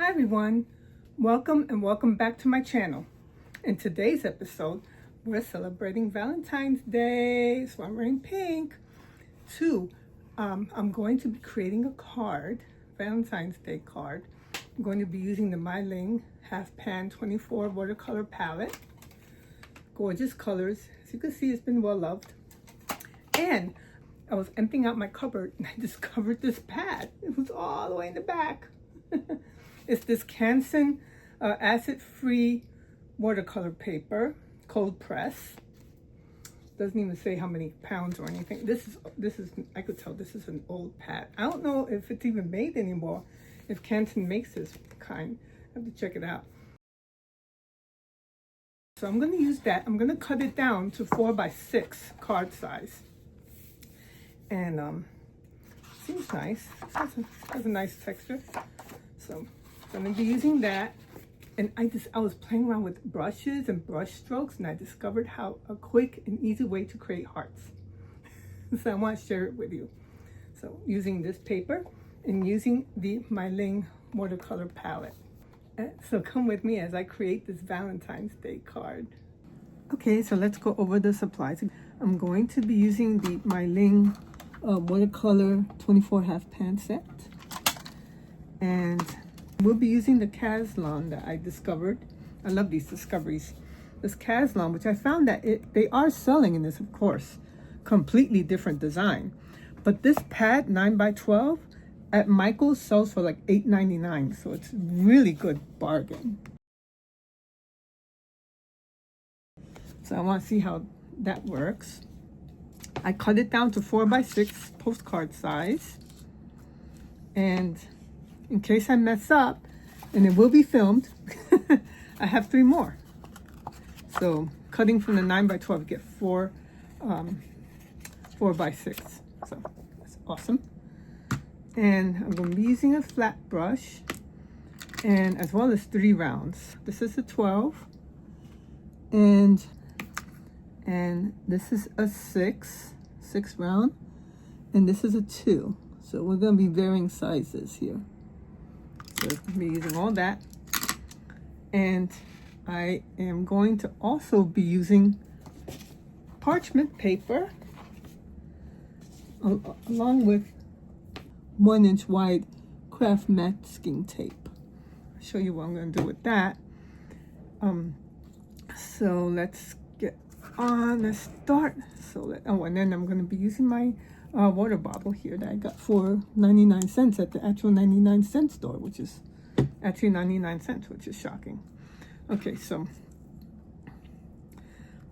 Hi everyone, welcome back to my channel. In today's episode, we're celebrating Valentine's Day, so I'm wearing pink. I'm going to be creating a card, Valentine's Day card. I'm going to be using the Myling Half Pan 24 watercolor palette. Gorgeous colors. As you can see, it's been well loved. And I was emptying out my cupboard and I discovered this pad. It was all the way in the back. It's this Canson acid-free watercolor paper, cold press. Doesn't even say how many pounds or anything. This is I could tell this is an old pad. I don't know if it's even made anymore. If Canson makes this kind, I have to check it out. So I'm going to use that. I'm going to cut it down to 4x6 card size. And seems nice. It has a nice texture. So I'm going to be using that. And I was playing around with brushes and brush strokes, and I discovered how a quick and easy way to create hearts. So I want to share it with you. So using this paper and using the Myling watercolor palette. So come with me as I create this Valentine's Day card. Okay, so let's go over the supplies. I'm going to be using the Myling watercolor 24 half pan set. And we'll be using the Caslon that I discovered. I love these discoveries. This Caslon, which I found that they are selling in this, of course, completely different design. But this pad 9x12 at Michael's sells for like $8.99, so it's really good bargain. So I want to see how that works. I cut it down to 4x6 postcard size, and in case I mess up, and it will be filmed, I have 3 more. So cutting from the 9x12, get 4x6. So that's awesome. And I'm going to be using a flat brush, and as well as 3 rounds. This is a 12, and this is a 6 round, and this is a 2. So we're going to be varying sizes here. So I'm going to be using all that. And I am going to also be using parchment paper along with 1-inch wide craft masking tape. I'll show you what I'm going to do with that. So let's get on. Let's start. And then I'm going to be using my water bottle here that I got for 99 cents at the actual 99-cent store, which is actually 99 cents, which is shocking. Okay, so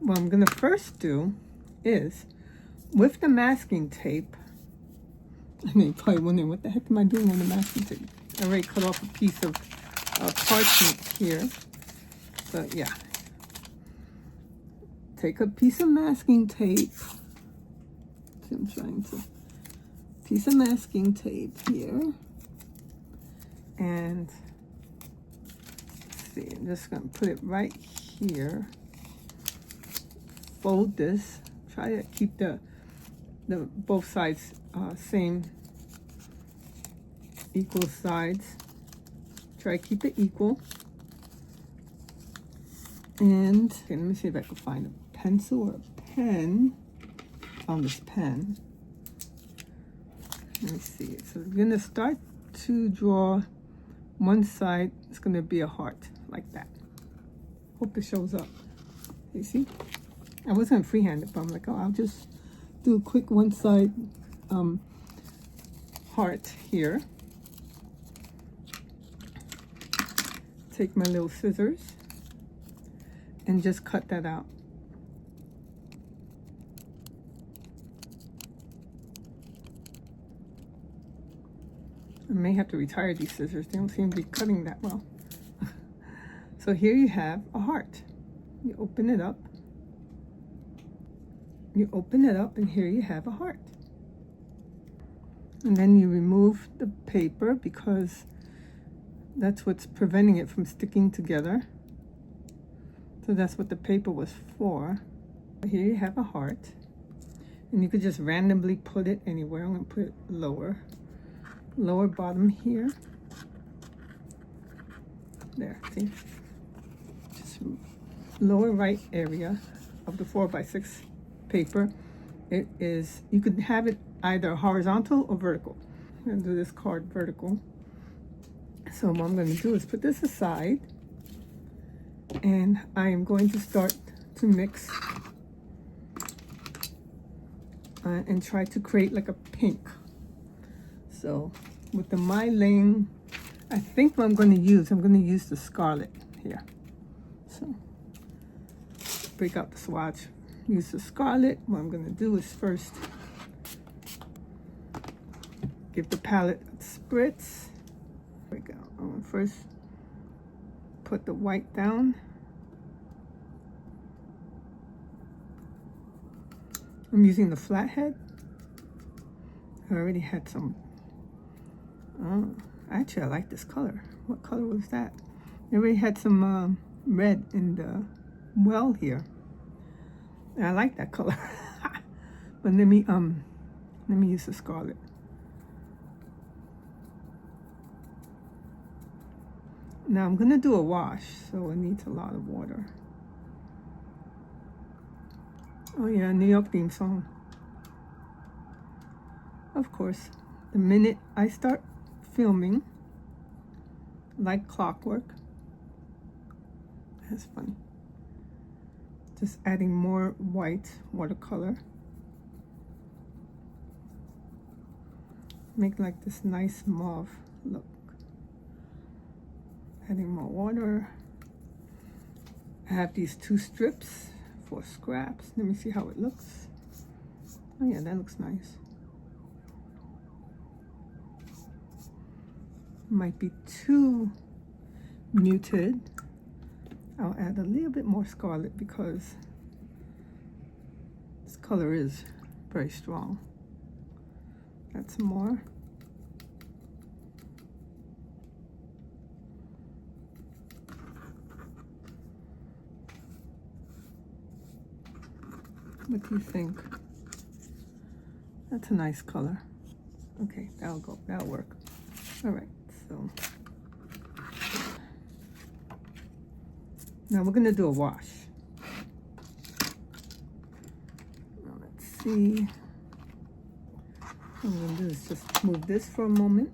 what I'm going to first do is, with the masking tape, I know you're probably wondering, what the heck am I doing on the masking tape? I already cut off a piece of parchment here. But yeah. Take a piece of masking tape. I'm trying to. Piece of masking tape here. And let's see, I'm just going to put it right here. Fold this. Try to keep the both sides same equal sides. Try to keep it equal. And okay, let me see if I can find a pencil or a pen. Found this pen. Let me see. So we're gonna start to draw one side. It's gonna be a heart like that. Hope it shows up. You see? I wasn't freehanded, but I'm like, oh, I'll just do a quick one side heart here. Take my little scissors and just cut that out. I may have to retire these scissors. They don't seem to be cutting that well. So here you have a heart. You open it up. You open it up, and here you have a heart. And then you remove the paper because that's what's preventing it from sticking together. So that's what the paper was for. Here you have a heart. And you could just randomly put it anywhere. I'm going to put it lower bottom here. There, see? Just lower right area of the 4x6 paper. It is, you could have it either horizontal or vertical. I'm gonna do this card vertical. So what I'm gonna do is put this aside, and I am going to start to mix and try to create like a pink. So with the My Lane, I think what I'm going to use the scarlet here. So break out the swatch, use the scarlet. What I'm going to do is first give the palette a spritz. Break out. I'm going to first put the white down. I'm using the flathead. I already had some. Actually, I like this color. What color was that? I already had some red in the well here. And I like that color. But let me use the scarlet. Now I'm gonna do a wash, so it needs a lot of water. Oh yeah, New York theme song. Of course, the minute I start filming, like clockwork, that's funny. Just adding more white watercolor. Make like this nice mauve look. Adding more water. I have these 2 strips for scraps. Let me see how it looks. Oh yeah, that looks nice. Might be too muted. I'll add a little bit more scarlet because this color is very strong. Add some more. What do you think? That's a nice color. Okay, that'll go, that'll work. All right, so now we're gonna do a wash. Now let's see. What I'm gonna do is just move this for a moment.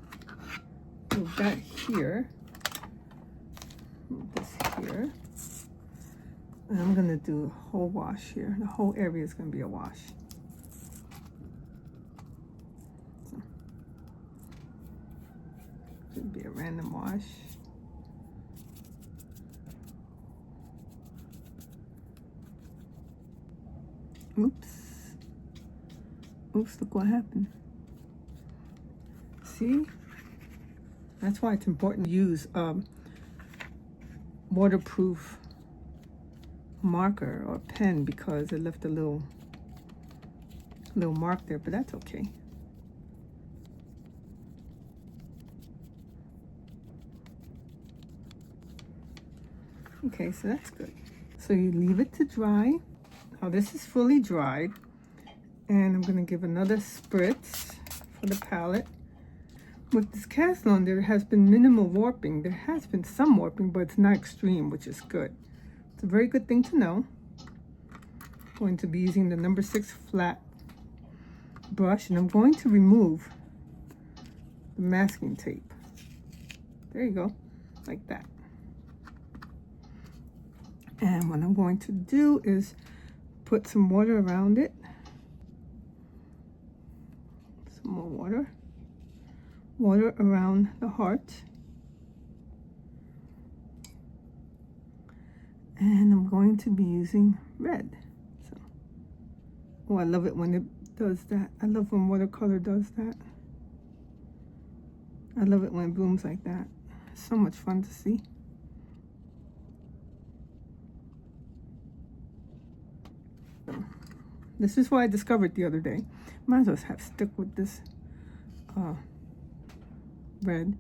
Move that here. Move this here. And I'm gonna do a whole wash here. The whole area is gonna be a wash. So, should be a random wash. Oops. Oops, look what happened. See? That's why it's important to use waterproof marker or pen, because it left a little mark there, but that's okay. Okay, so that's good. So you leave it to dry. Now this is fully dried, and I'm gonna give another spritz for the palette. With this cast on, there has been minimal warping. There has been some warping, but it's not extreme, which is good. It's a very good thing to know. I'm going to be using the number 6 flat brush, and I'm going to remove the masking tape. There you go, like that. And what I'm going to do is put some water around it. Some more water. Water around the heart. And I'm going to be using red. So, oh, I love it when it does that. I love when watercolor does that. I love it when it blooms like that. It's so much fun to see. So, this is what I discovered the other day. Might as well have stuck with this red.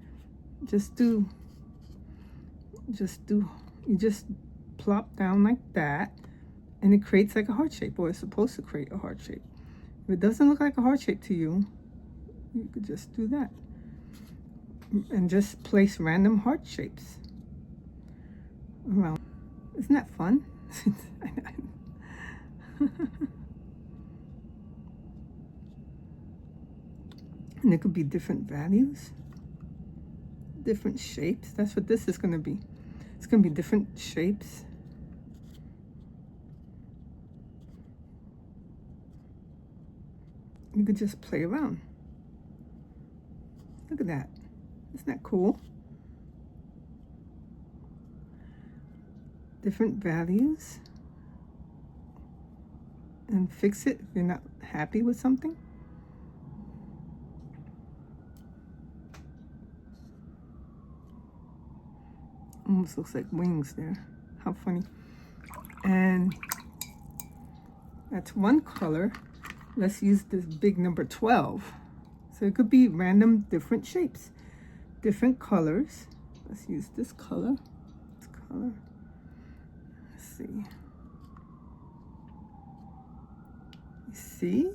You just plop down like that, and it creates like a heart shape, or it's supposed to create a heart shape. If it doesn't look like a heart shape to you, you could just do that and just place random heart shapes. around. Isn't that fun? And it could be different values, different shapes. That's what this is going to be. It's going to be different shapes. You could just play around. Look at that. Isn't that cool? Different values. And fix it if you're not happy with something. Almost looks like wings there. How funny. And that's one color. Let's use this big number 12. So it could be random different shapes, different colors. Let's use this color. This color. Let's see. You see?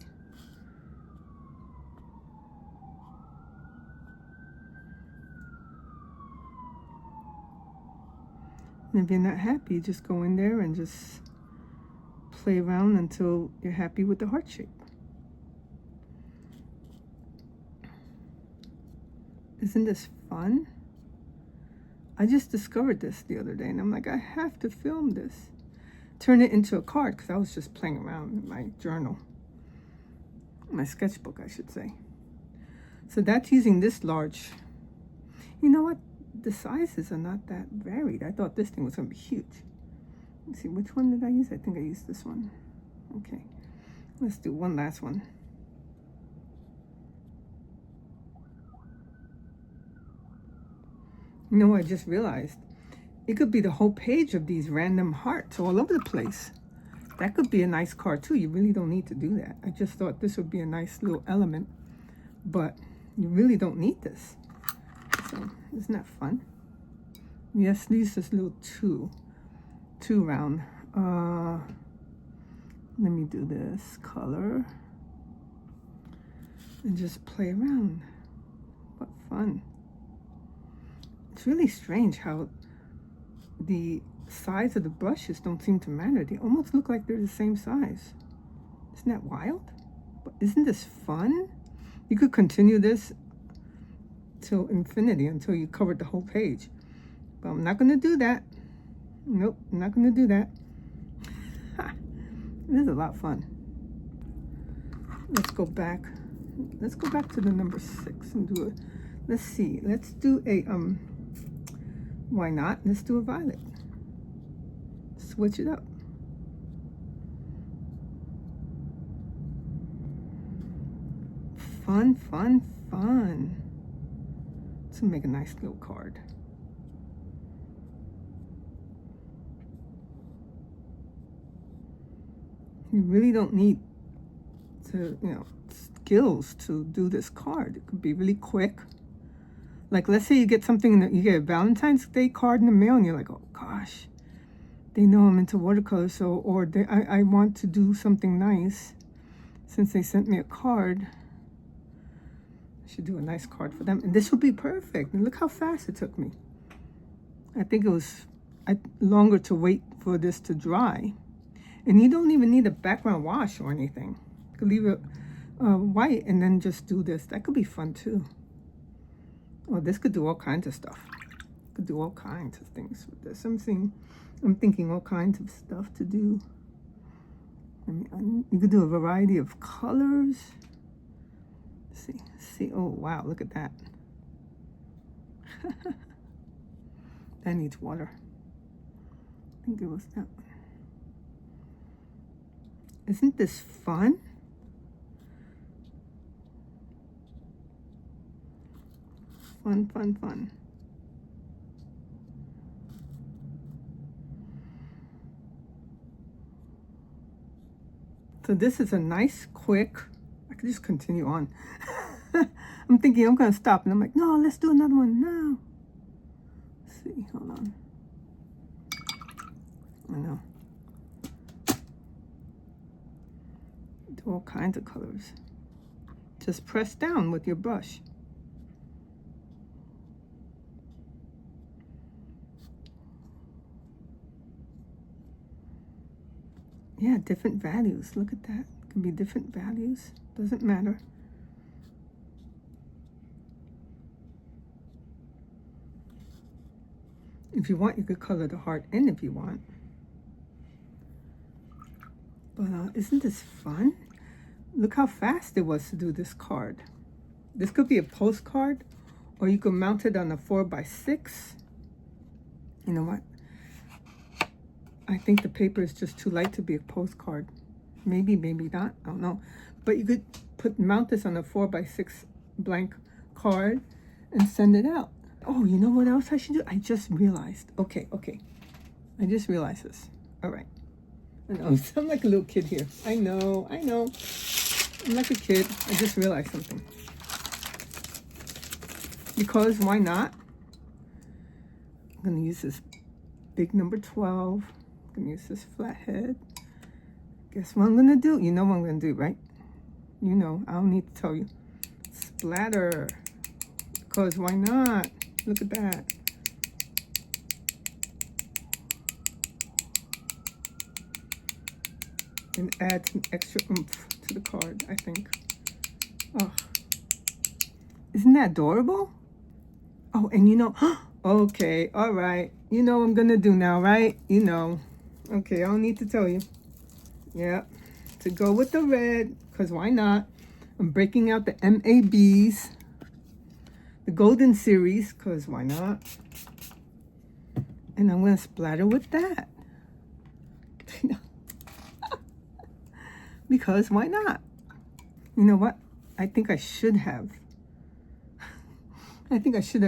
And if you're not happy, just go in there and just play around until you're happy with the heart shape. Isn't this fun? I just discovered this the other day and I'm like, I have to film this. Turn it into a card because I was just playing around in my journal. My sketchbook, I should say. So that's using this large. You know what? The sizes are not that varied. I thought this thing was going to be huge. Let's see, which one did I use? I think I used this one. Okay, let's do one last one. You know, I just realized it could be the whole page of these random hearts all over the place. That could be a nice card too. You really don't need to do that. I just thought this would be a nice little element, but you really don't need this. So isn't that fun? Yes, these just little two round. Let me do this color and just play around. What fun. It's really strange how the size of the brushes don't seem to matter. They almost look like they're the same size. Isn't that wild? But isn't this fun? You could continue this till infinity until you covered the whole page. But I'm not going to do that. Nope, I'm not going to do that. It is a lot of fun. Let's go back. Let's go back to the number 6 and do it. Let's see. Let's do a why not? Let's do a violet. Switch it up. Fun, fun, fun. To make a nice little card. You really don't need to, skills to do this card. It could be really quick. Like, let's say you get something, you get a Valentine's Day card in the mail, and you're like, oh gosh, they know I'm into watercolor, so, or I want to do something nice. Since they sent me a card, I should do a nice card for them. And this would be perfect. And look how fast it took me. I think it was longer to wait for this to dry. And you don't even need a background wash or anything. You could leave it white and then just do this. That could be fun too. Oh, this could do all kinds of stuff. Could do all kinds of things with this. I'm thinking all kinds of stuff to do. You could do a variety of colors. See, oh wow, look at that. That needs water. I think it was that one. Isn't this fun? Fun, fun, fun. So this is a nice, quick, I could just continue on. I'm thinking I'm going to stop, and I'm like, no, let's do another one now. Let's see, hold on. I know. Do all kinds of colors. Just press down with your brush. Yeah, different values. Look at that. It can be different values. Doesn't matter. If you want, you could color the heart in if you want. But isn't this fun? Look how fast it was to do this card. This could be a postcard, or you could mount it on a 4x6. You know what? I think the paper is just too light to be a postcard. Maybe, maybe not. I don't know. But you could mount this on a 4x6 blank card and send it out. Oh, you know what else I should do? I just realized. Okay. I just realized this. All right. I know, I'm like a little kid here. I know. I'm like a kid. I just realized something. Because why not? I'm going to use this big number 12. I'm going to use this flathead. Guess what I'm going to do? You know what I'm going to do, right? You know, I don't need to tell you. Splatter. Because why not? Look at that. And add some extra oomph to the card, I think. Oh, isn't that adorable? Oh, and you know, okay, all right. You know what I'm gonna do now, right? You know. Okay, I don't need to tell you. Yeah, to go with the red, because why not? I'm breaking out the MABs, the Golden Series, because why not? And I'm gonna splatter with that. Because why not? You know what? I think I should have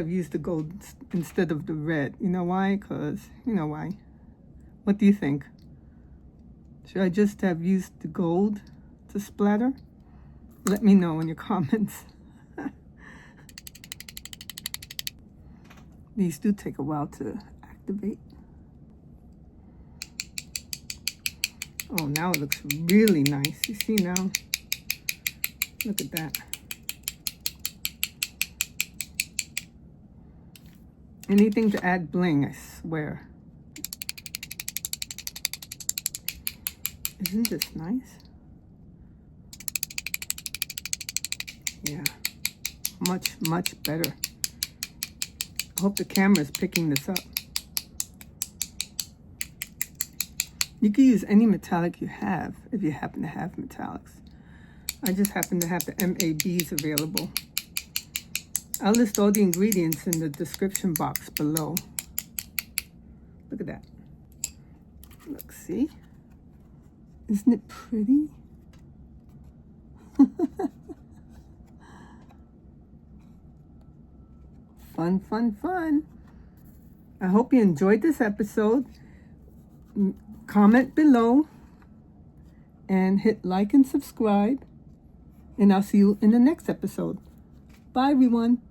used the gold instead of the red. You know why? Because, you know why. What do you think? Should I just have used the gold to splatter? Let me know in your comments. These do take a while to activate. Oh, now it looks really nice. You see now? Look at that. Anything to add bling, I swear. Isn't this nice? Yeah. Much, much better. I hope the camera is picking this up. You can use any metallic you have if you happen to have metallics. I just happen to have the MABs available. I'll list all the ingredients in the description box below. Look at that. Look, see? Isn't it pretty? Fun, fun, fun. I hope you enjoyed this episode. Comment below and hit like and subscribe. And I'll see you in the next episode. Bye, everyone.